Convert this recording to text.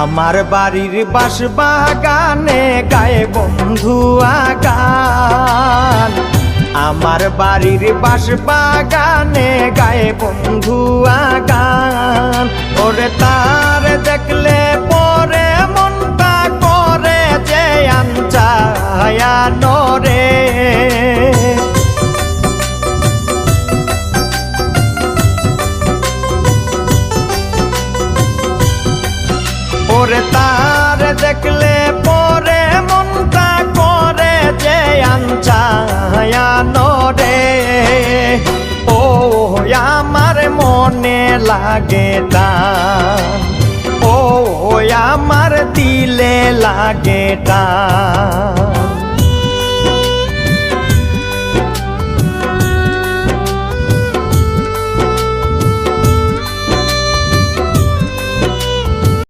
আমার বাড়ির বাঁশ বাগানে গায়ে বন্ধু গান। আমার বাড়ির বাঁশ বাগানে গায়ে বন্ধু গান। ওরে তার দেখলে পরে মনটা করে যে আনচায়া নরে। ওরে তার দেখলে পরে মনটা করে যে আনচায়া নরে। ও আমার মনে লাগে টান, ও আমার দিলে লাগে টান।